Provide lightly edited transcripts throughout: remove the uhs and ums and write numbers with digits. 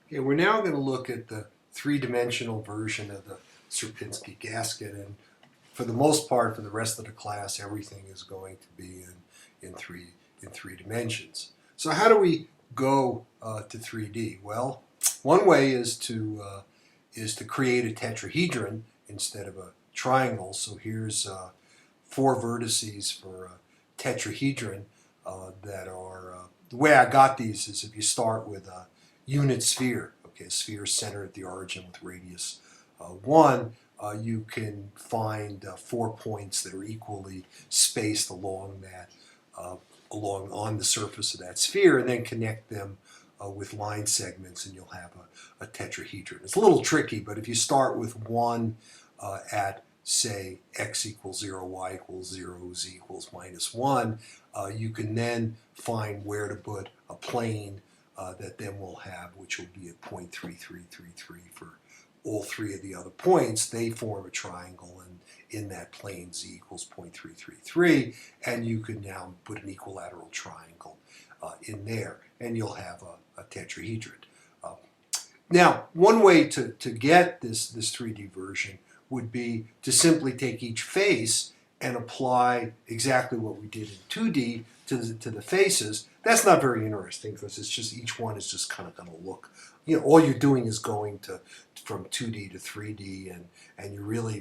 Okay, we're now going to look at the three-dimensional version of the Sierpinski gasket, and for the most part, for the rest of the class, everything is going to be in three dimensions. So how do we go to 3D? Well, one way is to create a tetrahedron instead of a triangle. So here's four vertices for a tetrahedron that are. The way I got these is if you start with a unit sphere, okay, a sphere centered at the origin with radius 1, you can find 4 points that are equally spaced along that, on the surface of that sphere, and then connect them with line segments, and you'll have a tetrahedron. It's a little tricky, but if you start with 1 at, say, x equals 0, y equals 0, z equals -1, you can then find where to put a plane that then we'll have, which will be at 0.3333 for all three of the other points. They form a triangle, and in that plane z equals 0.333, and you can now put an equilateral triangle in there, and you'll have a tetrahedron. Now, one way to get this 3D version would be to simply take each face and apply exactly what we did in 2D to the faces. That's not very interesting because it's just each one is just kind of going to look, all you're doing is going from 2D to 3D, and you're really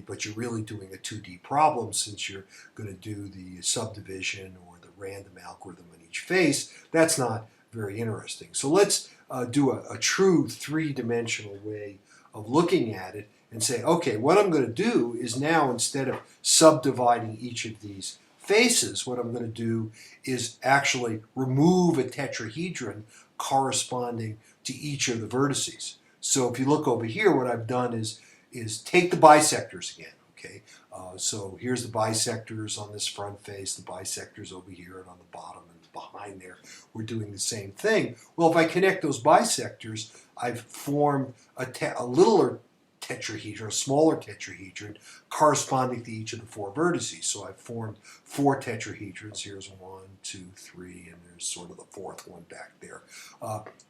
doing a 2D problem, since you're going to do the subdivision or the random algorithm on each face. That's not very interesting. So let's do a true three-dimensional way of looking at it and say, okay, what I'm going to do is now, instead of subdividing each of these faces, what I'm going to do is actually remove a tetrahedron corresponding to each of the vertices. So if you look over here, what I've done is take the bisectors again. Okay, so here's the bisectors on this front face, the bisectors over here, and on the bottom and behind there, we're doing the same thing. Well, if I connect those bisectors, I've formed a littler tetrahedron, a smaller tetrahedron, corresponding to each of the four vertices. So I've formed four tetrahedrons. Here's 1, 2, 3, and there's sort of the fourth one back there.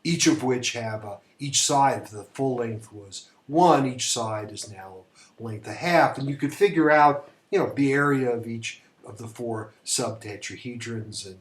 Each of which have, each side, if the full length was 1, each side is now length 1/2, and you could figure out, the area of each of the four subtetrahedrons, and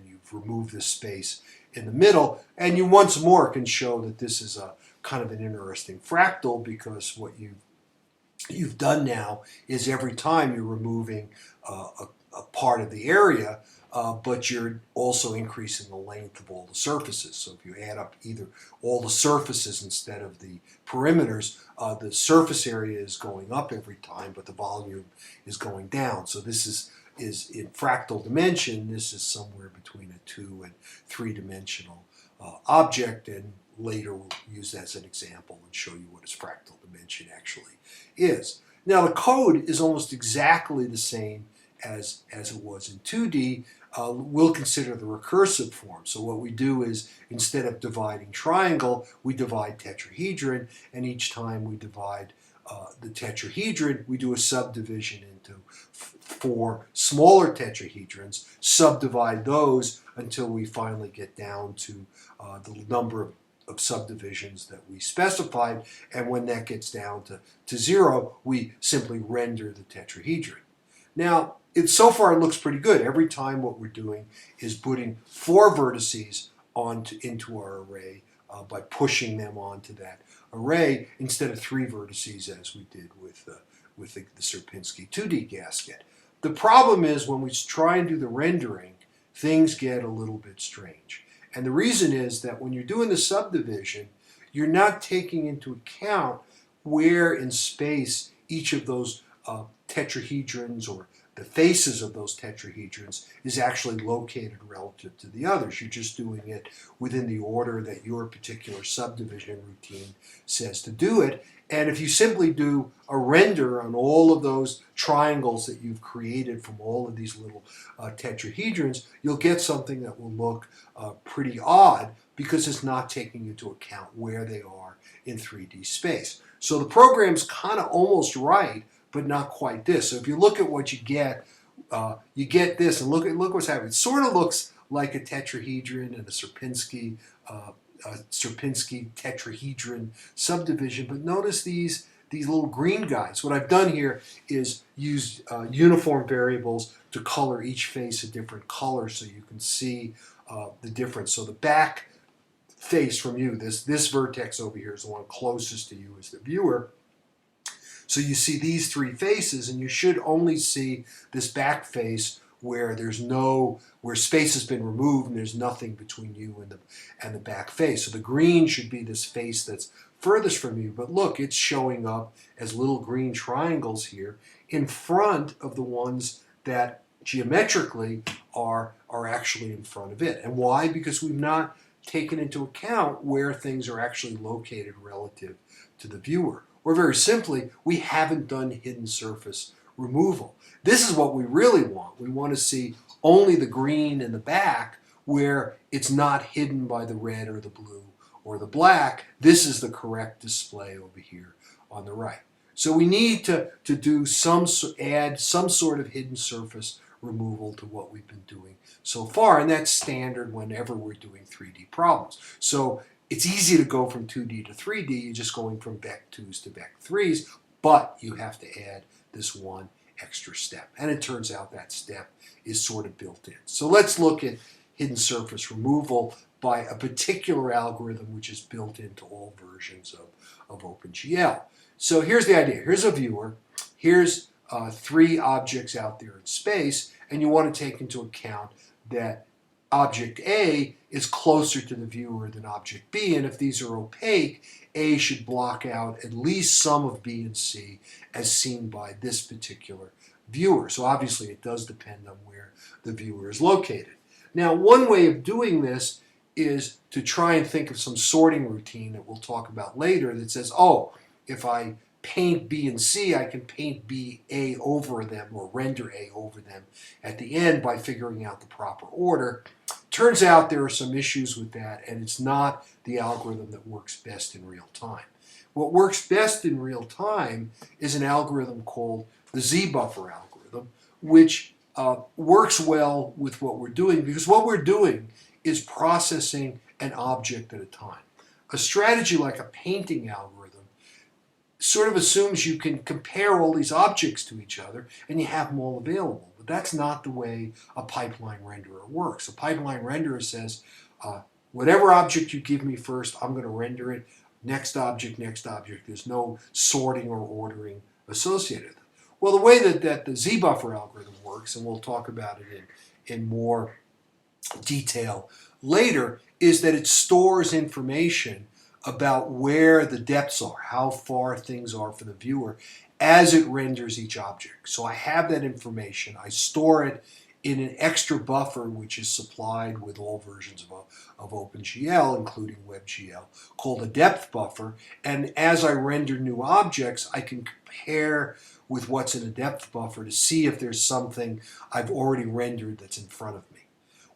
you've removed this space in the middle, and you once more can show that this is a kind of an interesting fractal, because what you've done now is every time you're removing a part of the area, but you're also increasing the length of all the surfaces. So if you add up either all the surfaces instead of the perimeters, the surface area is going up every time, but the volume is going down. So this is in fractal dimension, this is somewhere between a 2 and 3-dimensional object, and later we'll use that as an example and show you what its fractal dimension actually is. Now the code is almost exactly the same as it was in 2D. We'll consider the recursive form. So what we do is, instead of dividing triangle, we divide tetrahedron, and each time we divide the tetrahedron, we do a subdivision into 4 smaller tetrahedrons, subdivide those until we finally get down to the number of subdivisions that we specified, and when that gets down to 0, we simply render the tetrahedron. Now, so far it looks pretty good. Every time what we're doing is putting 4 vertices into our array by pushing them onto that array, instead of 3 vertices as we did with the Sierpinski 2D gasket. The problem is, when we try and do the rendering, things get a little bit strange. And the reason is that when you're doing the subdivision, you're not taking into account where in space each of those tetrahedrons, or the faces of those tetrahedrons, is actually located relative to the others. You're just doing it within the order that your particular subdivision routine says to do it. And if you simply do a render on all of those triangles that you've created from all of these little tetrahedrons, you'll get something that will look pretty odd, because it's not taking into account where they are in 3D space. So the program's kind of almost right, but not quite this. So if you look at what you get this, and look what's happening. It sort of looks like a tetrahedron and a Sierpinski Sierpinski tetrahedron subdivision. But notice these little green guys. What I've done here is use uniform variables to color each face a different color so you can see the difference. So the back face from you, this vertex over here is the one closest to you as the viewer. So you see these three faces, and you should only see this back face where where space has been removed and there's nothing between you and the back face. So the green should be this face that's furthest from you, but look, it's showing up as little green triangles here in front of the ones that geometrically are actually in front of it. And why? Because we've not taken into account where things are actually located relative to the viewer. Or very simply, we haven't done hidden surface removal. This is what we really want. We want to see only the green in the back where it's not hidden by the red or the blue or the black. This is the correct display over here on the right. So we need to add some sort of hidden surface removal to what we've been doing so far, and that's standard whenever we're doing 3D problems. So it's easy to go from 2D to 3D, you're just going from Vec 2s to Vec 3s, but you have to add this one extra step. And it turns out that step is sort of built in. So let's look at hidden surface removal by a particular algorithm which is built into all versions of OpenGL. So here's the idea. Here's a viewer. Here's three objects out there in space, and you want to take into account that object A is closer to the viewer than object B, and if these are opaque, A should block out at least some of B and C as seen by this particular viewer. So obviously it does depend on where the viewer is located. Now, one way of doing this is to try and think of some sorting routine that we'll talk about later that says, oh, if I paint B and C, I can paint B, A over them, or render A over them at the end by figuring out the proper order. Turns out there are some issues with that, and it's not the algorithm that works best in real time. What works best in real time is an algorithm called the Z-buffer algorithm, which works well with what we're doing, because what we're doing is processing an object at a time. A strategy like a painting algorithm sort of assumes you can compare all these objects to each other and you have them all available. But that's not the way a pipeline renderer works. A pipeline renderer says, whatever object you give me first, I'm going to render it. Next object, next object. There's no sorting or ordering associated with it. Well, the way that the Z-buffer algorithm works, and we'll talk about it in more detail later, is that it stores information about where the depths are, how far things are for the viewer, as it renders each object. So I have that information, I store it in an extra buffer which is supplied with all versions of OpenGL, including WebGL, called a depth buffer, and as I render new objects, I can compare with what's in a depth buffer to see if there's something I've already rendered that's in front of me.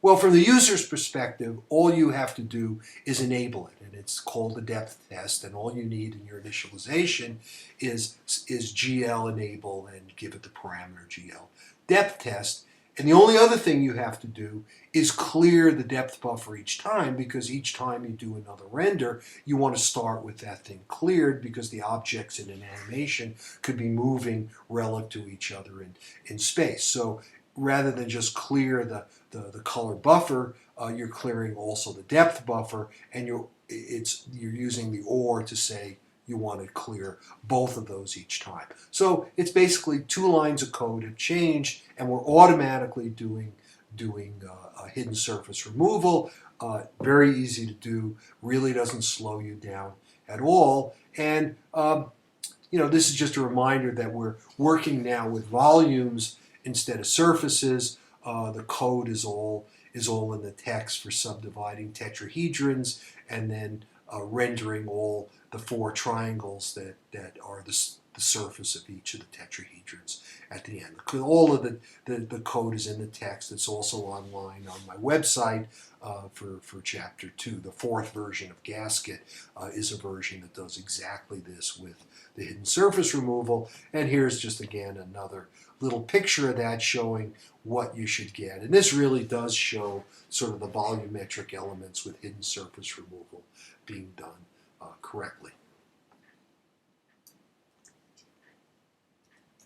Well, from the user's perspective, all you have to do is enable it, and it's called a depth test, and all you need in your initialization is GL enable and give it the parameter GL depth test. And the only other thing you have to do is clear the depth buffer each time, because each time you do another render, you want to start with that thing cleared, because the objects in an animation could be moving relative to each other in space. So rather than just clear the color buffer, you're clearing also the depth buffer, and you're using the OR to say you want to clear both of those each time. So it's basically two lines of code have changed, and we're automatically doing hidden surface removal. Very easy to do, really doesn't slow you down at all. And this is just a reminder that we're working now with volumes instead of surfaces. The code is all in the text for subdividing tetrahedrons and then rendering all the four triangles that are the surface of each of the tetrahedrons at the end. All of the code is in the text. It's also online on my website for Chapter 2. The fourth version of Gasket is a version that does exactly this with the hidden surface removal. And here's just again another little picture of that showing what you should get. And this really does show sort of the volumetric elements with hidden surface removal being done correctly.